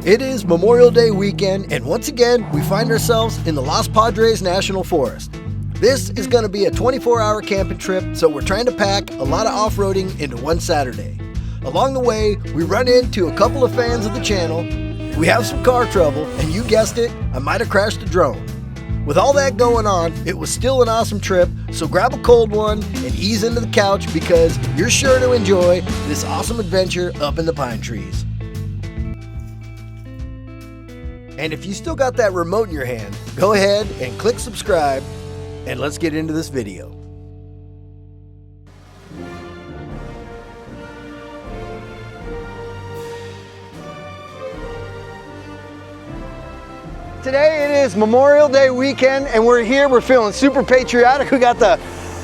It is Memorial Day weekend, and once again, we find ourselves in the Los Padres National Forest. This is going to be a 24-hour camping trip, so we're trying to pack a lot of off-roading into one Saturday. Along the way, we run into a couple of fans of the channel, we have some car trouble, and you guessed it, I might have crashed a drone. With all that going on, it was still an awesome trip, so grab a cold one and ease into the couch because you're sure to enjoy this awesome adventure up in the pine trees. And if you still got that remote in your hand, go ahead and click subscribe, and let's get into this video. Today it is Memorial Day weekend, and we're here, we're feeling super patriotic. We got the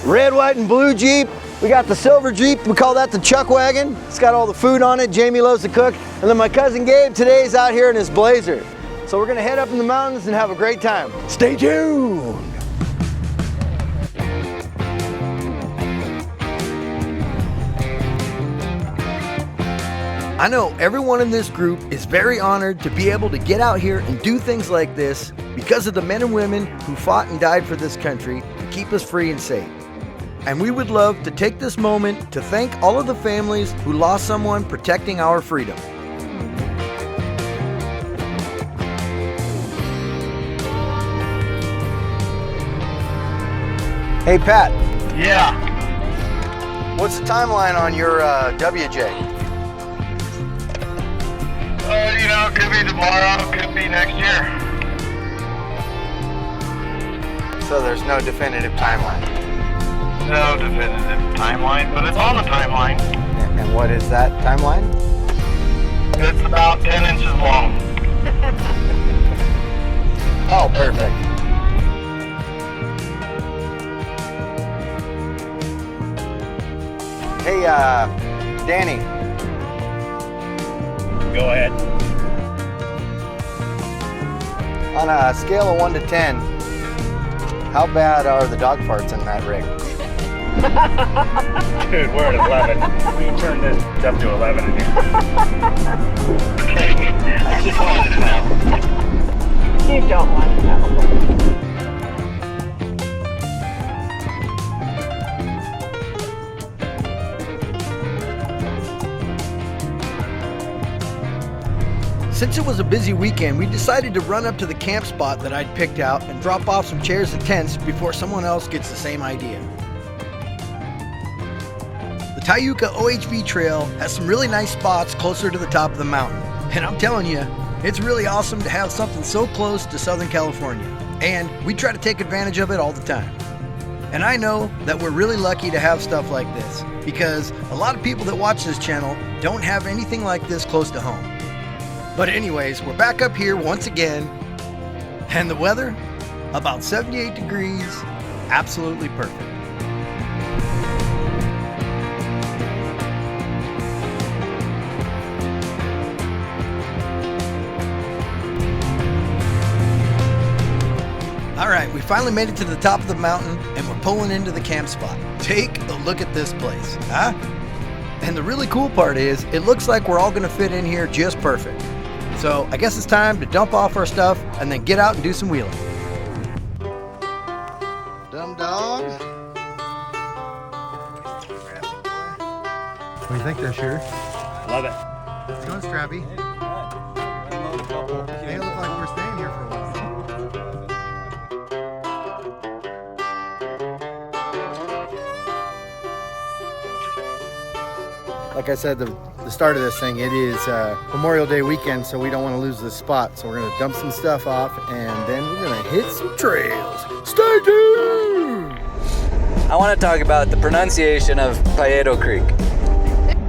red, white, and blue Jeep. We got the silver Jeep, we call that the Chuck Wagon. It's got all the food on it, Jamie loves to cook. And then my cousin Gabe today is out here in his Blazer. So we're gonna head up in the mountains and have a great time. Stay tuned. I know everyone in this group is very honored to be able to get out here and do things like this because of the men and women who fought and died for this country to keep us free and safe. And we would love to take this moment to thank all of the families who lost someone protecting our freedom. Hey Pat. Yeah. What's the timeline on your WJ? You know, it could be tomorrow, it could be next year. So there's no definitive timeline? No definitive timeline, but it's on the timeline. And what is that timeline? It's about 10 inches long. Oh, perfect. Hey, Danny. Go ahead. On a scale of 1 to 10, how bad are the dog farts in that rig? Dude, we're at 11. We turn this up to 11 in here. I just wanted to know. You don't want to know. Since it was a busy weekend, we decided to run up to the camp spot that I'd picked out and drop off some chairs and tents before someone else gets the same idea. The Tecyua OHV trail has some really nice spots closer to the top of the mountain. And I'm telling you, it's really awesome to have something so close to Southern California. And we try to take advantage of it all the time. And I know that we're really lucky to have stuff like this because a lot of people that watch this channel don't have anything like this close to home. But anyways, we're back up here once again, and the weather, about 78 degrees, absolutely perfect. All right, we finally made it to the top of the mountain, and we're pulling into the camp spot. Take a look at this place, huh? And the really cool part is, it looks like we're all gonna fit in here just perfect. So I guess it's time to dump off our stuff and then get out and do some wheeling. Dumb dog. What do you think there, Shooter? Love it. It's going, Strappy. They look like we're staying here for a while. Like I said, the start of this thing, it is Memorial Day weekend, so we don't want to lose this spot. So we're going to dump some stuff off, and then we're going to hit some trails. Stay tuned! I want to talk about the pronunciation of Plato Creek.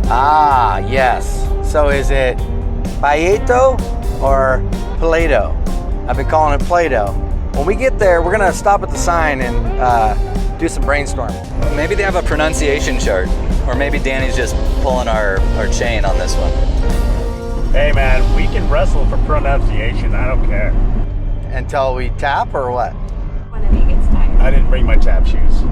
Ah, yes. So is it Plato or Plato? I've been calling it Plato. When we get there, we're going to stop at the sign and do some brainstorming. Maybe they have a pronunciation chart, or maybe Danny's just pulling our chain on this one. Hey man, we can wrestle for pronunciation, I don't care. Until we tap or what? One of you gets tired. I didn't bring my tap shoes.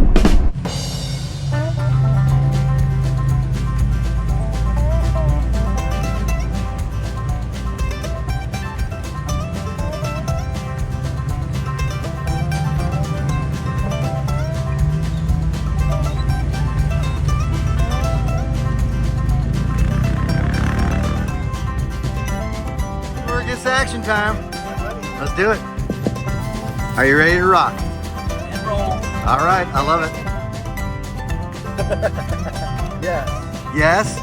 Robert, it's action time. Let's do it. Are you ready to rock? And roll. All right, I love it. Yeah. Yes?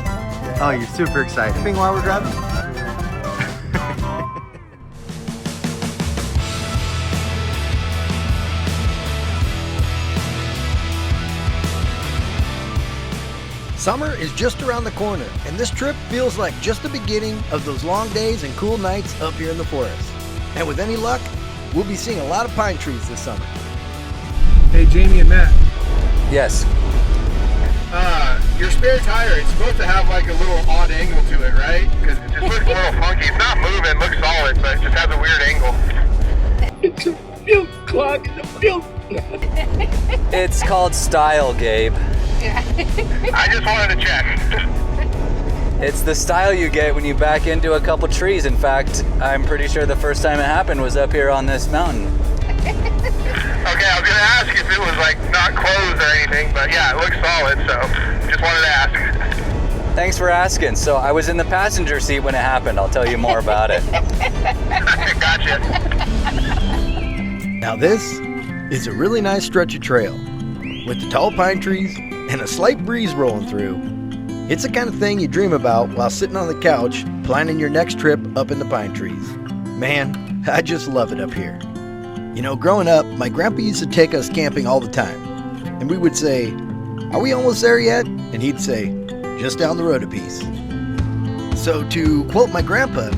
Oh, you're super excited. While we're driving? Summer is just around the corner, and this trip feels like just the beginning of those long days and cool nights up here in the forest. And with any luck, we'll be seeing a lot of pine trees this summer. Hey, Jamie and Matt. Yes. Your spare tire, it's supposed to have like a little odd angle to it, right? Because it just looks a little funky. It's not moving, looks solid, but it just has a weird angle. It's a fuel clog, it's a fuel. It's called style, Gabe. I just wanted to check. It's the style you get when you back into a couple trees. In fact, I'm pretty sure the first time it happened was up here on this mountain. Okay, I was gonna ask if it was like not closed or anything, but yeah, it looks solid, so just wanted to ask. Thanks for asking. So I was in the passenger seat when it happened. I'll tell you more about it. Gotcha. Now this is a really nice stretch of trail with the tall pine trees and a slight breeze rolling through. It's the kind of thing you dream about while sitting on the couch planning your next trip up in the pine trees. Man, I just love it up here. You know, growing up, my grandpa used to take us camping all the time. And we would say, "Are we almost there yet?" And he'd say, "Just down the road a piece." So to quote my grandpa,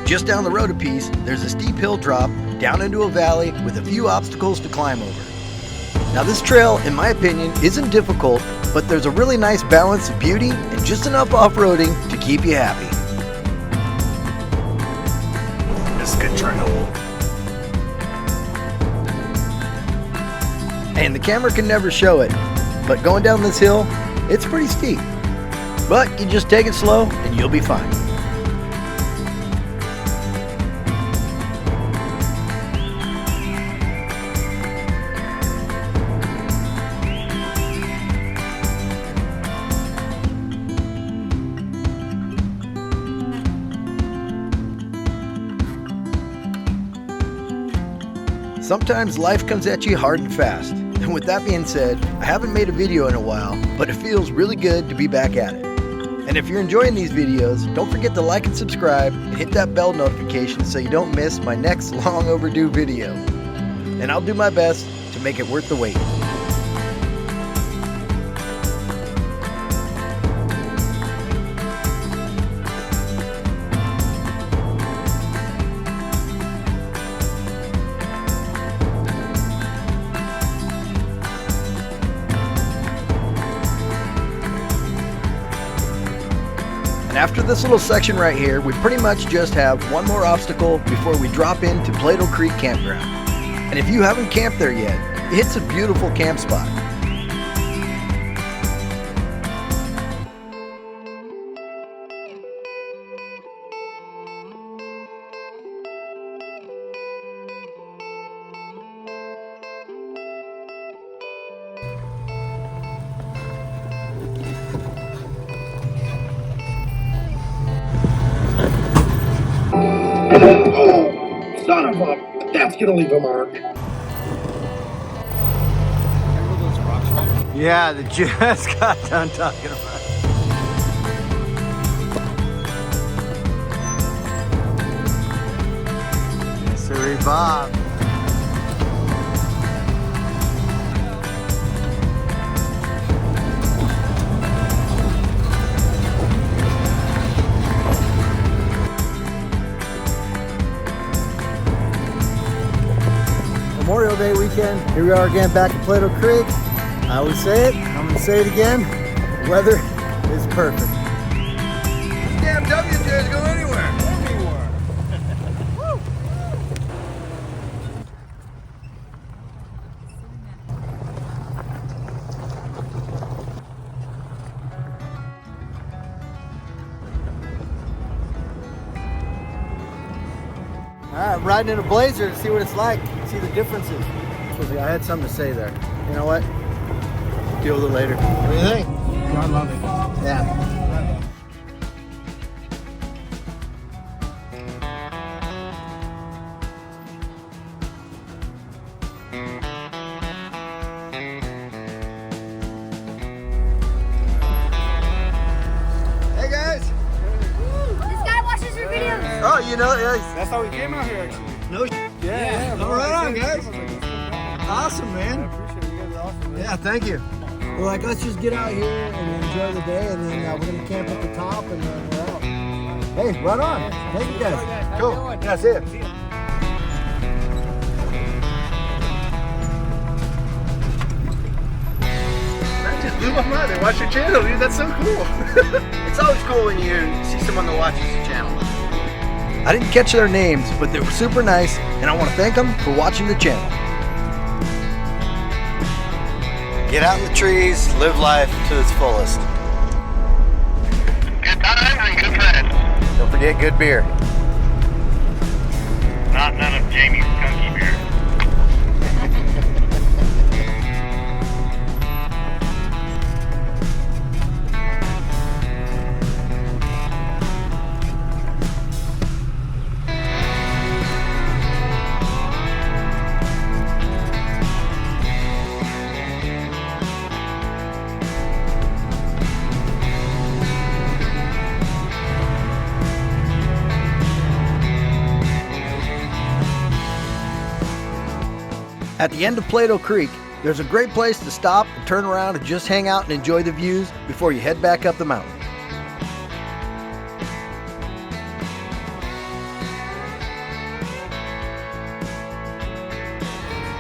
just down the road a piece, there's a steep hill drop down into a valley with a few obstacles to climb over. Now this trail, in my opinion, isn't difficult, but there's a really nice balance of beauty and just enough off-roading to keep you happy. This is a good trail. And the camera can never show it, but going down this hill, it's pretty steep. But you just take it slow and you'll be fine. Sometimes life comes at you hard and fast. And with that being said, I haven't made a video in a while, but it feels really good to be back at it. And if you're enjoying these videos, don't forget to like and subscribe and hit that bell notification so you don't miss my next long overdue video. And I'll do my best to make it worth the wait. And after this little section right here, we pretty much just have one more obstacle before we drop into Plato Creek Campground. And if you haven't camped there yet, it's a beautiful camp spot. Oh, son of a... That's gonna leave a mark. Yeah, that just got done talking about. Yes, sir, Bob. Memorial Day weekend. Here we are again back at Plato Creek. I always say it, I'm gonna say it again. The weather is perfect. This damn WJ's go anywhere. Alright, riding in a Blazer to see what it's like, see the differences. I had something to say there. You know what? Deal with it later. What do you think? I love it. Yeah. you know, yeah. That's how we came out here, actually. No. Yeah. All right on, guys. I was like, let's go down. Awesome, I man. appreciate it. You guys are awesome, man. Yeah, thank you. We're like, let's just get out here and enjoy the day, and then we're gonna camp at the top, and then we're out. Hey, right on. Thank you guys. Cool. Yeah, see ya. That just blew my mind. They watch your channel, dude. That's so cool. It's always cool when you see someone that watches the channel. I didn't catch their names, but they were super nice, and I want to thank them for watching the channel. Get out in the trees, live life to its fullest. Good times and good friends. Don't forget good beer. Not none of Jamie's gunky beer. At the end of Plato Creek, there's a great place to stop and turn around and just hang out and enjoy the views before you head back up the mountain.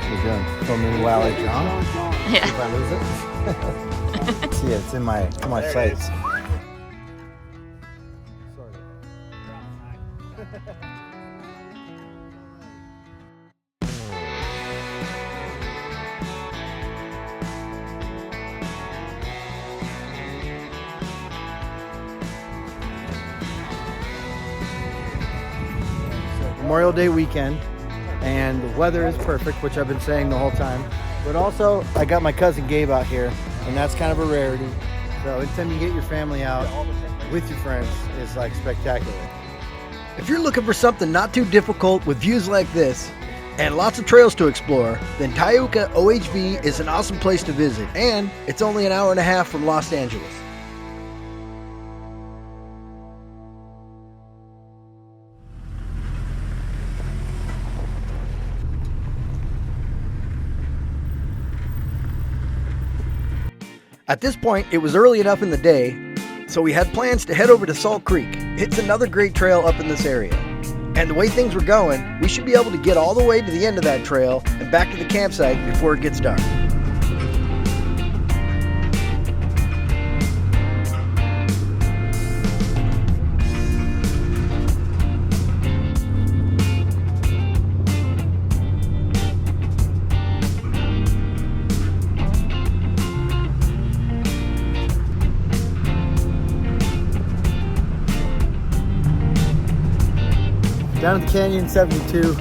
You're doing filming while I jump? Yeah. If I lose it? See, it's in my sights. Memorial Day weekend, and the weather is perfect, which I've been saying the whole time. But also, I got my cousin Gabe out here, and that's kind of a rarity. So anytime you get your family out with your friends, it's like spectacular. If you're looking for something not too difficult with views like this and lots of trails to explore, then Tecyua OHV is an awesome place to visit, and it's only an hour and a half from Los Angeles. At this point, it was early enough in the day, so we had plans to head over to Salt Creek. It's another great trail up in this area. And the way things were going, we should be able to get all the way to the end of that trail and back to the campsite before it gets dark. Down at the Canyon 72.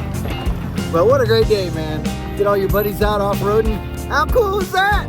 But what a great day, man. Get all your buddies out off-roading. How cool is that?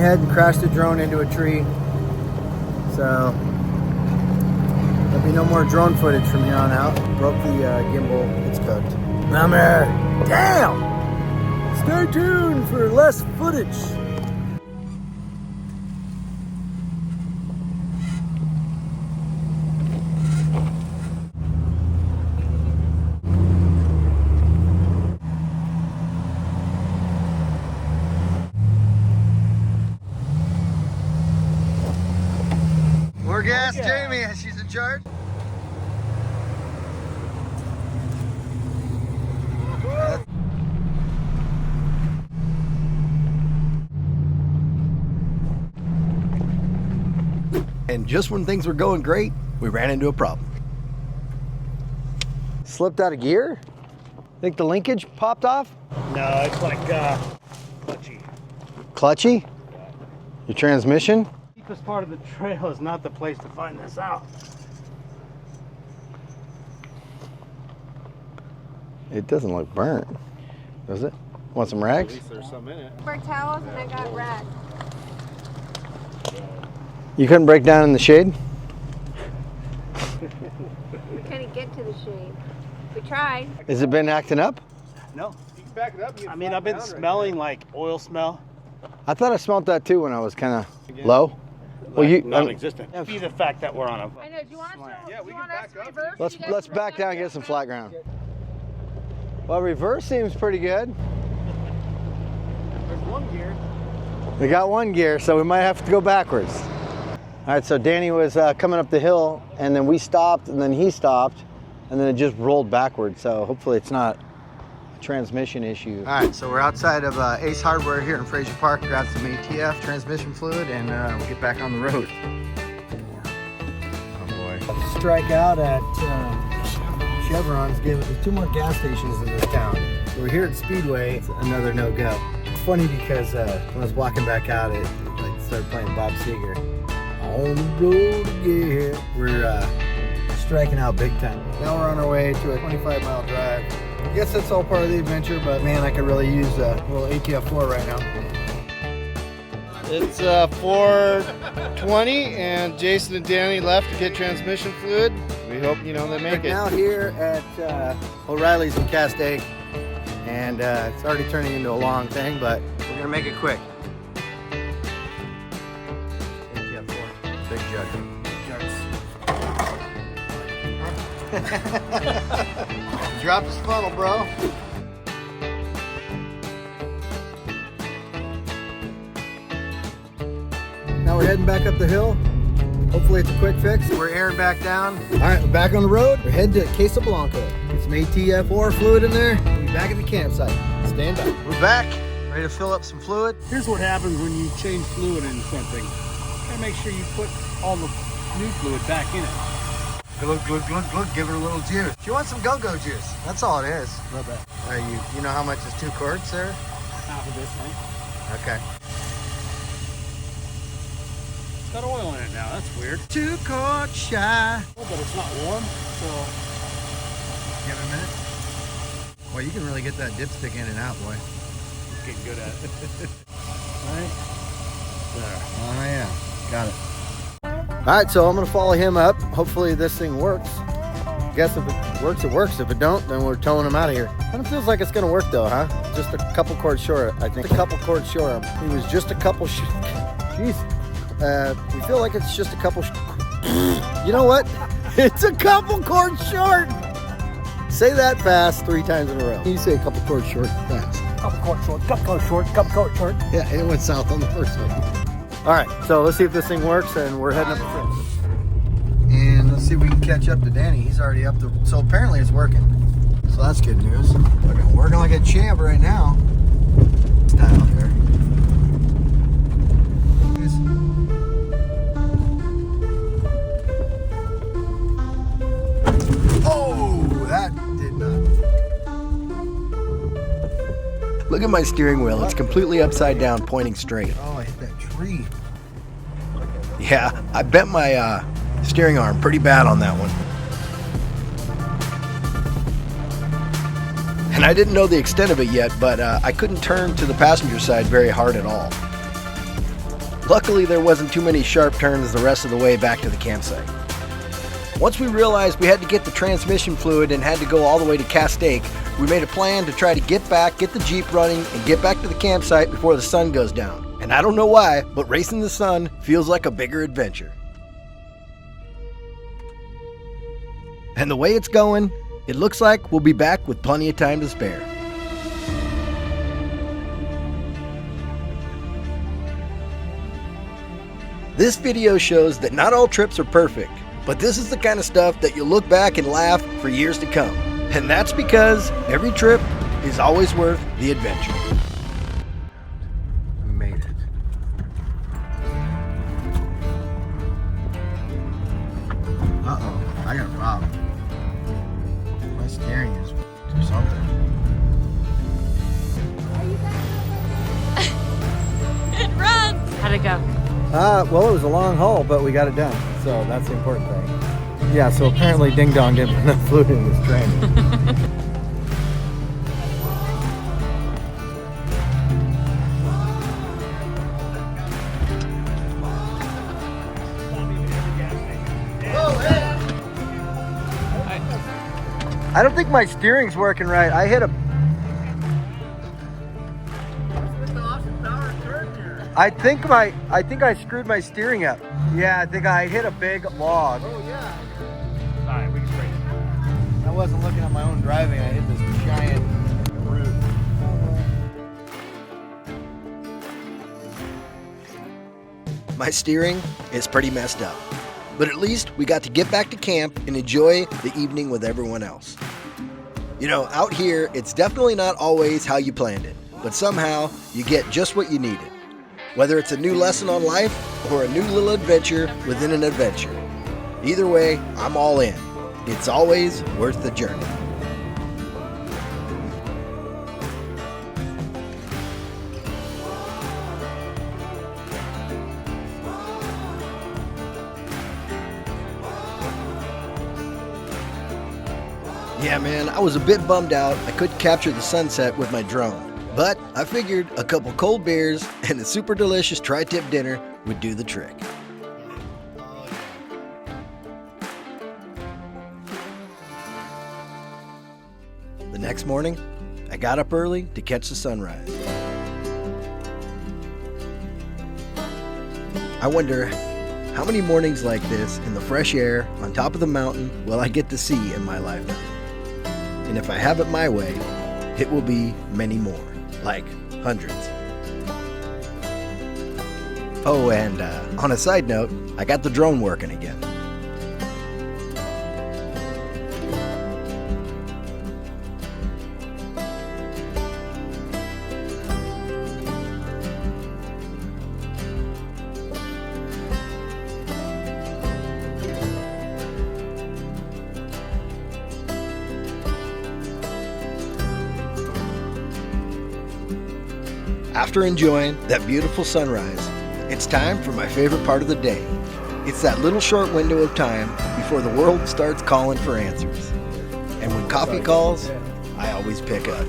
ahead and crashed the drone into a tree. So there'll be no more drone footage from here on out. Broke the gimbal, it's cooked. Number, damn! Stay tuned for less footage. More gas, Jamie, she's in charge. And just when things were going great, we ran into a problem. Slipped out of gear? Think the linkage popped off? No, it's like clutchy. Clutchy? Your transmission? The deepest part of the trail is not the place to find this out. It doesn't look burnt, does it? Want some rags? At least there's some in it. For towels and I got rags. You couldn't break down in the shade? We couldn't get to the shade. We tried. Has it been acting up? No. You can back it up. I mean, I've been smelling like oil smell. I thought I smelled that too when I was kind of low. Well, you Non-existent. Be the fact that we're on a. I know. Do you want us to? Yeah, do we you can want us back to up. reverse? let's back down and get some flat ground. Well, reverse seems pretty good. There's one gear. We got one gear, so we might have to go backwards. All right, so Danny was coming up the hill, and then we stopped, and then he stopped, and then it just rolled backwards. So hopefully it's not a transmission issue. All right, so we're outside of Ace Hardware here in Fraser Park. Grabbed some ATF transmission fluid, and we'll get back on the road. Oh boy! Strike out at Chevron's. There's 2 more gas stations in this town. So we're here at Speedway. It's another no-go. It's funny because when I was walking back out, it like started playing Bob Seger. On the road again. We're striking out big time. Now we're on our way to a 25-mile drive. I guess that's all part of the adventure, but man, I could really use a little ATF4 right now. It's 4:20, and Jason and Danny left to get transmission fluid. We hope they make it. Now here at O'Reilly's in Castaic, and it's already turning into a long thing, but we're gonna make it quick. Big jug. Drop his funnel, bro. Now we're heading back up the hill. Hopefully it's a quick fix. We're airing back down. All right, we're back on the road. We're heading to Casablanca. Get some ATF4 fluid in there. We'll be back at the campsite. Stand by. We're back. Ready to fill up some fluid. Here's what happens when you change fluid in something. You gotta make sure you put all the new fluid back in it. Glug, glug, glug, glug. Give it a little juice. You want some go-go juice. That's all it is. Love that. You know how much is 2 quarts there? Half of this thing. Okay. It's got oil in it now. That's weird. 2 quarts shy. Oh, but it's not warm, so Give it a minute. Well, you can really get that dipstick in and out, boy. it's getting good at it. Right there. Oh, yeah. Got it. All right, so I'm going to follow him up. Hopefully this thing works. Guess if it works, it works. If it don't, then we're towing him out of here. Kind of feels like it's going to work, though, huh? Just a couple cords short, I think. A couple cords short. He was just a couple... Jeez. We feel like it's just a couple... You know what? It's a couple cords short. Say that fast 3 times in a row. You say a couple cords short fast. Couple cords short, couple cords short, couple cords short. Yeah, it went south on the first one. All right, so let's see if this thing works, and we're heading up the trip. And let's see if we can catch up to Danny. He's already up the... So apparently it's working. So that's good news. We're working like a champ right now. Style here. Oh, that did not. Look at my steering wheel. It's completely upside down, pointing straight. Oh, I hit that tree. Yeah, I bent my steering arm pretty bad on that one. And I didn't know the extent of it yet, but I couldn't turn to the passenger side very hard at all. Luckily, there wasn't too many sharp turns the rest of the way back to the campsite. Once we realized we had to get the transmission fluid and had to go all the way to Castaic, we made a plan to try to get back, get the Jeep running, and get back to the campsite before the sun goes down. And I don't know why, but racing the sun feels like a bigger adventure. And the way it's going, it looks like we'll be back with plenty of time to spare. This video shows that not all trips are perfect, but this is the kind of stuff that you'll look back and laugh for years to come. And that's because every trip is always worth the adventure. We made it. Uh-oh, I got a problem. My steering is or something. It runs! How'd it go? Well, it was a long haul, but we got it done. So that's the important thing. Yeah, so apparently Ding Dong didn't put enough fluid in this train. I don't think my steering's working right. I hit a... I think I screwed my steering up. Yeah, I think I hit a big log. Oh, yeah. All right, we can straighten it. I wasn't looking at my own driving. I hit this giant root. My steering is pretty messed up, but at least we got to get back to camp and enjoy the evening with everyone else. You know, out here, it's definitely not always how you planned it, but somehow you get just what you needed. Whether it's a new lesson on life or a new little adventure within an adventure. Either way, I'm all in. It's always worth the journey. Yeah, man, I was a bit bummed out I couldn't capture the sunset with my drone. But I figured a couple cold beers and a super delicious tri-tip dinner would do the trick. The next morning, I got up early to catch the sunrise. I wonder how many mornings like this in the fresh air on top of the mountain will I get to see in my lifetime. And if I have it my way, it will be many more. Like hundreds. Oh, and on a side note, I got the drone working again. After enjoying that beautiful sunrise, it's time for my favorite part of the day. It's that little short window of time before the world starts calling for answers. And when coffee calls, I always pick up.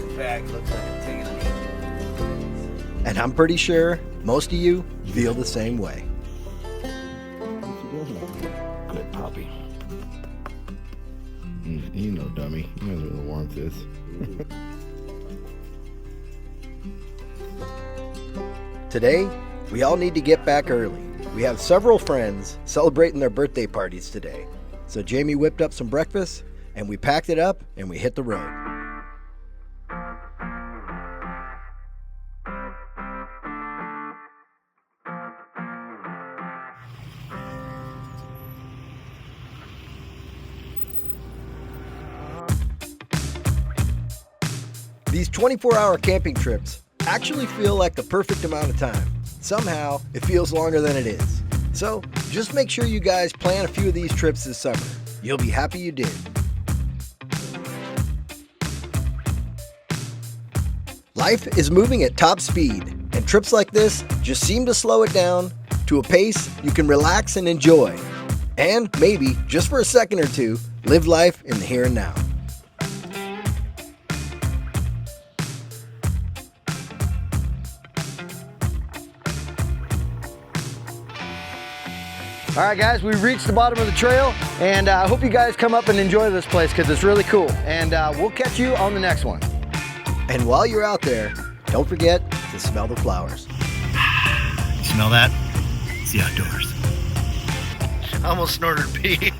And I'm pretty sure most of you feel the same way. Good puppy. You know, dummy. You know where the warmth is. Today, we all need to get back early. We have several friends celebrating their birthday parties today. So Jamie whipped up some breakfast, and we packed it up, and we hit the road. These 24-hour camping trips actually feel like the perfect amount of time. Somehow, it feels longer than it is. So, just make sure you guys plan a few of these trips this summer. You'll be happy you did. Life is moving at top speed, and trips like this just seem to slow it down to a pace you can relax and enjoy. And maybe, just for a second or two, live life in the here and now. All right, guys, we reached the bottom of the trail, and I hope you guys come up and enjoy this place because it's really cool. And we'll catch you on the next one. And while you're out there, don't forget to smell the flowers. Smell that? It's the outdoors. I almost snorted pee.